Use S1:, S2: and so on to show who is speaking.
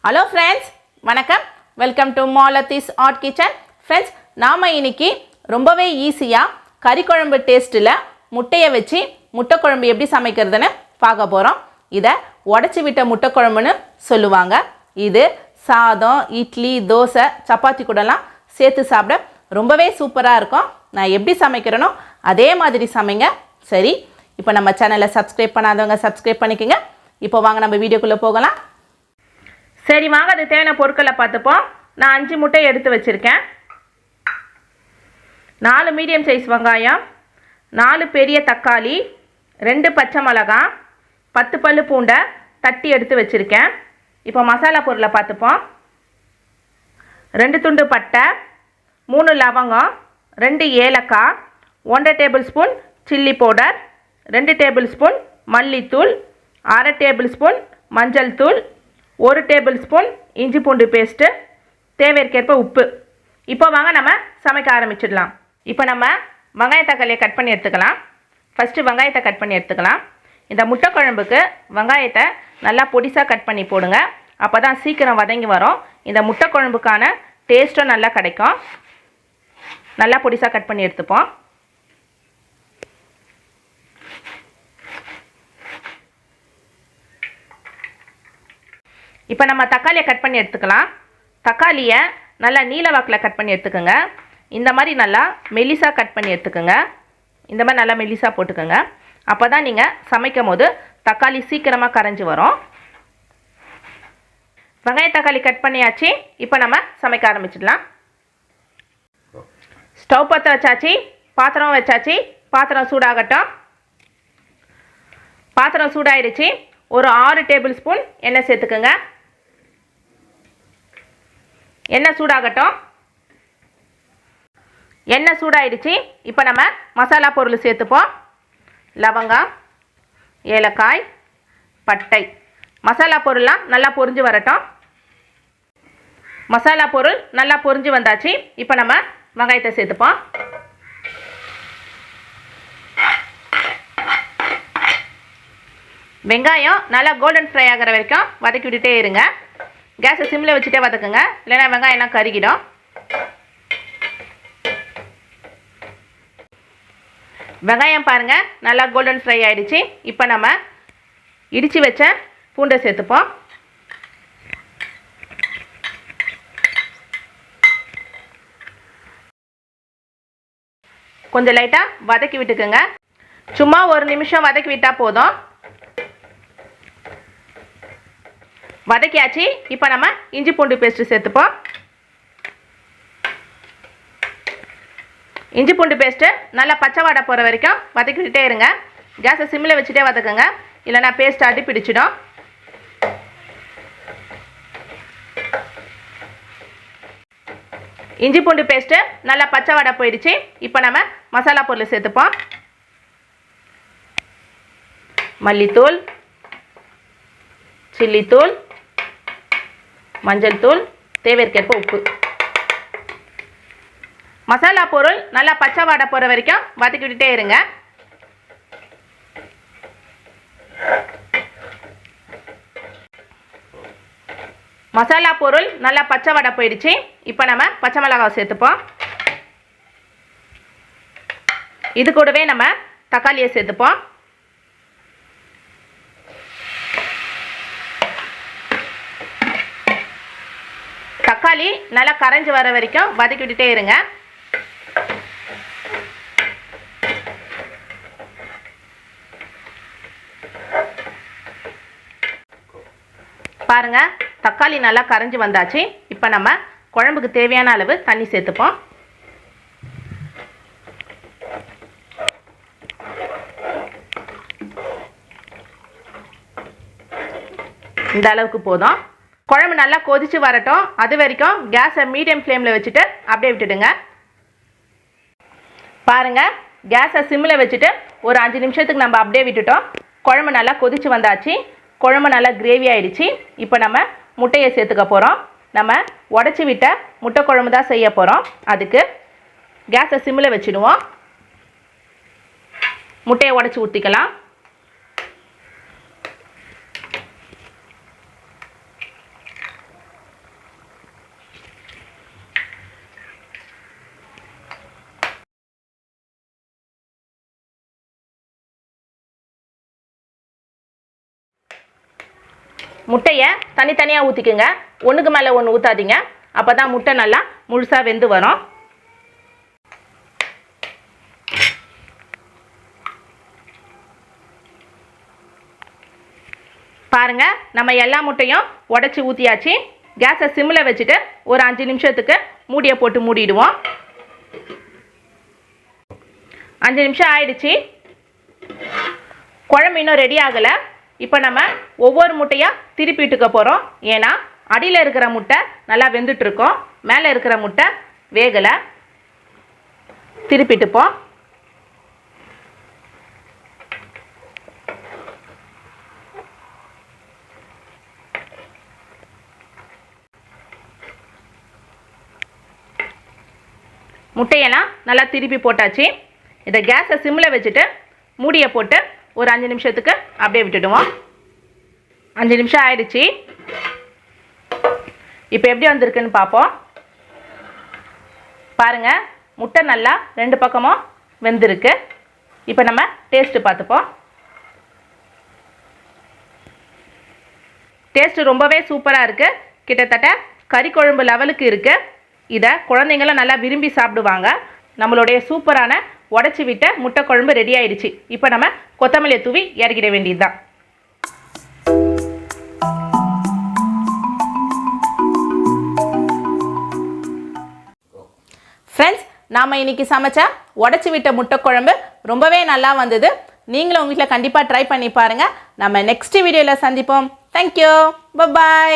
S1: Hello friends, வணக்கம். Welcome to Malathi's art kitchen. Friends, நாம் இன்னைக்கு ரொம்பவே ஈஸியாக கறி குழம்பு டேஸ்ட்டில் முட்டையை வச்சு முட்டை குழம்பு எப்படி சமைக்கிறதுன்னு பார்க்க போகிறோம். இதை உடச்சி விட்ட முட்டை குழம்புன்னு சொல்லுவாங்க. இது சாதம், இட்லி, தோசை, சப்பாத்தி கூடலாம் சேர்த்து சாப்பிட ரொம்பவே சூப்பராக இருக்கும். நான் எப்படி சமைக்கிறேனோ அதே மாதிரி சமைங்க. சரி, இப்போ நம்ம சேனலை சப்ஸ்கிரைப் பண்ணாதவங்க சப்ஸ்கிரைப் பண்ணிக்கோங்க. இப்போ வாங்க நம்ம வீடியோக்குள்ளே போகலாம். சரி வாங்க, அது தேவையான பொருட்களை பார்த்துப்போம். நான் 5 முட்டை எடுத்து வச்சுருக்கேன். 4 மீடியம் சைஸ் வெங்காயம், 4 பெரிய தக்காளி, 2 பச்சை மிளகாய், 10 பல்லு பூண்டை தட்டி எடுத்து வச்சுருக்கேன். இப்போ மசாலா பொருளை பார்த்துப்போம். 2 துண்டு பட்டை, 3 லவங்கம், 2 ஏலக்காய், 1 table spoon chilli powder, 2 table spoon மல்லித்தூள், 1/2 டேபிள் ஸ்பூன் மஞ்சள் தூள், 1 டேபிள் ஸ்பூன் இஞ்சி பூண்டு பேஸ்ட்டு, தேவைக்கேற்ப உப்பு. இப்போ வாங்க நம்ம சமைக்க ஆரம்பிச்சிடலாம். இப்போ நம்ம வெங்காய தக்காளியை கட் பண்ணி எடுத்துக்கலாம். ஃபஸ்ட்டு வெங்காயத்தை கட் பண்ணி எடுத்துக்கலாம். இந்த முட்டை குழம்புக்கு வெங்காயத்தை நல்லா பொடிசாக கட் பண்ணி போடுங்க. அப்போ தான் சீக்கிரம் வதங்கி வரும். இந்த முட்டை குழம்புக்கான டேஸ்ட்டும் நல்லா கிடைக்கும். நல்லா பொடிசாக கட் பண்ணி எடுத்துப்போம். இப்போ நம்ம தக்காளியை கட் பண்ணி எடுத்துக்கலாம். தக்காளியை நல்லா நீல வாக்கில் கட் பண்ணி எடுத்துக்கோங்க. இந்த மாதிரி நல்லா மெலிசாக கட் பண்ணி எடுத்துக்கோங்க. இந்த மாதிரி நல்லா மெலிசாக போட்டுக்கோங்க. அப்போ தான் நீங்கள் சமைக்கும் போது தக்காளி சீக்கிரமாக கரைஞ்சி வரும். வெங்காய தக்காளி கட் பண்ணியாச்சு. இப்போ நம்ம சமைக்க ஆரம்பிச்சிடலாம். ஸ்டவ் பற்ற வச்சாச்சு, பாத்திரம் வச்சாச்சு. பாத்திரம் சூடாகட்டும். பாத்திரம் சூடாயிடுச்சு. ஒரு 6 டேபிள் ஸ்பூன் எண்ணெய் சேர்த்துக்குங்க. எண்ணெய் சூடாகட்டும். எண்ணெய் சூடாயிடுச்சு. இப்போ நம்ம மசாலா பொருள் சேர்த்துப்போம். லவங்கம், ஏலக்காய், பட்டை. மசாலா பொருள்லாம் நல்லா பொரிஞ்சு வரட்டும். மசாலா பொருள் நல்லா பொரிஞ்சு வந்தாச்சு. இப்போ நம்ம வெங்காயத்தை சேர்த்துப்போம். வெங்காயம் நல்லா கோல்டன் ஃப்ரை ஆகிற வரைக்கும் வதக்கி விட்டுட்டே இருங்க. கேஸை சிம்மில் வச்சுட்டே வதக்குங்க, இல்லைன்னா வெங்காயம்லாம் கருகிடும். வெங்காயம் பாருங்கள் நல்லா கோல்டன் ஃப்ரை ஆகிடுச்சு. இப்போ நம்ம இடித்து வச்ச பூண்டை சேர்த்துப்போம். கொஞ்சம் லைட்டாக வதக்கி விட்டுக்குங்க. சும்மா 1 நிமிஷம் வதக்கி விட்டால் போதும். வதக்கியாச்சு. இப்போ நம்ம இஞ்சி பூண்டு பேஸ்ட்டு சேர்த்துப்போம். இஞ்சி பூண்டு பேஸ்ட்டு நல்லா பச்சை வாடை போகிற வரைக்கும் வதக்கிக்கிட்டே இருங்க. கேஸை சிம்மில் வச்சுட்டே வதக்குங்க, இல்லைனா பேஸ்ட் அடி பிடிச்சிடும். இஞ்சி பூண்டு பேஸ்ட்டு நல்லா பச்சை வாடை போயிடுச்சு. இப்போ நம்ம மசாலா பொருள் சேர்த்துப்போம். மல்லித்தூள், சில்லித்தூள், மஞ்சள் தூள், தேவைக்கேற்ப உப்பு. மசாலா பொருள் நல்லா பச்சை வாடை போகிற வரைக்கும் வதக்கிக்கிட்டே இருங்க. மசாலா பொருள் நல்லா பச்சை வாடை போயிடுச்சு. இப்போ நம்ம பச்சை மிளகாய் சேர்த்துப்போம். இது கூடவே நம்ம தக்காளியை சேர்த்துப்போம். தக்காளி நல்லா கரைஞ்சி வர வரைக்கும் வதக்கி விட்டுட்டே இருங்க. பாருங்க, தக்காளி நல்லா கரைஞ்சி வந்தாச்சு. இப்போ நம்ம குழம்புக்கு தேவையான அளவு தண்ணி சேர்த்துப்போம். இந்த அளவுக்கு போதும். குழம்பு நல்லா கொதித்து வரட்டும். அது வரைக்கும் கேஸை மீடியம் ஃப்ளேமில் வச்சுட்டு அப்படியே விட்டுடுங்க. பாருங்கள், கேஸை சிம்மில் வச்சுட்டு ஒரு 5 நிமிஷத்துக்கு நம்ம அப்படியே விட்டுட்டோம். குழம்பு நல்லா கொதித்து வந்தாச்சு. குழம்பு நல்லா கிரேவி ஆகிடுச்சு. இப்போ நம்ம முட்டையை சேர்த்துக்க போகிறோம். நம்ம உடச்சி விட்ட முட்டை குழம்பு தான் செய்ய போகிறோம். அதுக்கு கேஸை சிம்மில் வச்சுடுவோம். முட்டையை உடச்சி ஊற்றிக்கலாம். முட்டையை தனித்தனியாக ஊற்றிக்குங்க, ஒன்றுக்கு மேலே ஒன்று ஊற்றாதீங்க. அப்போ தான் முட்டை நல்லா முழுசாக வெந்து வரும். பாருங்கள், நம்ம எல்லா முட்டையும் உடச்சி ஊற்றியாச்சு. கேஸை சிம்மில் வச்சுட்டு ஒரு 5 நிமிஷத்துக்கு மூடியை போட்டு மூடிடுவோம். 5 நிமிஷம் ஆயிடுச்சு. குழம்பு இன்னும் ரெடி ஆகலை. இப்போ நம்ம ஒவ்வொரு முட்டையாக திருப்பிட்டுக்க போகிறோம். ஏன்னா அடியில் இருக்கிற முட்டை நல்லா வெந்துட்டுருக்கோம், மேலே இருக்கிற முட்டை வேகலை. திருப்பிட்டுப்போம். முட்டையெல்லாம் நல்லா திருப்பி போட்டாச்சு. இதை கேஸை சிம்மில் வச்சுட்டு மூடியை போட்டு ஒரு 5 நிமிஷத்துக்கு அப்படியே விட்டுடுவோம். 5 நிமிஷம் ஆயிடுச்சு. இப்போ எப்படி வந்திருக்குன்னு பார்ப்போம். பாருங்கள், முட்டை நல்லா 2 பக்கமும் வெந்திருக்கு. இப்போ நம்ம டேஸ்ட்டு பார்த்துப்போம். டேஸ்ட்டு ரொம்பவே சூப்பராக இருக்குது. கிட்டத்தட்ட கறி குழம்பு லெவலுக்கு இருக்குது. இதை குழந்தைங்களாம் நல்லா விரும்பி சாப்பிடுவாங்க. நம்மளுடைய சூப்பரான உடச்சி விட்ட முட்டை குழம்பு ரெடி ஆயிடுச்சு. இப்போ நம்ம கொத்தமல்லியை தூவி இறக்கிட வேண்டியது தான். ஃப்ரெண்ட்ஸ், நாம் இன்றைக்கி சமைச்ச உடச்சி விட்ட முட்டை குழம்பு ரொம்பவே நல்லா வந்தது. நீங்களும் உங்கள் வீட்டில் கண்டிப்பாக ட்ரை பண்ணி பாருங்கள். நம்ம நெக்ஸ்ட் வீடியோவில் சந்திப்போம். Thank you, by.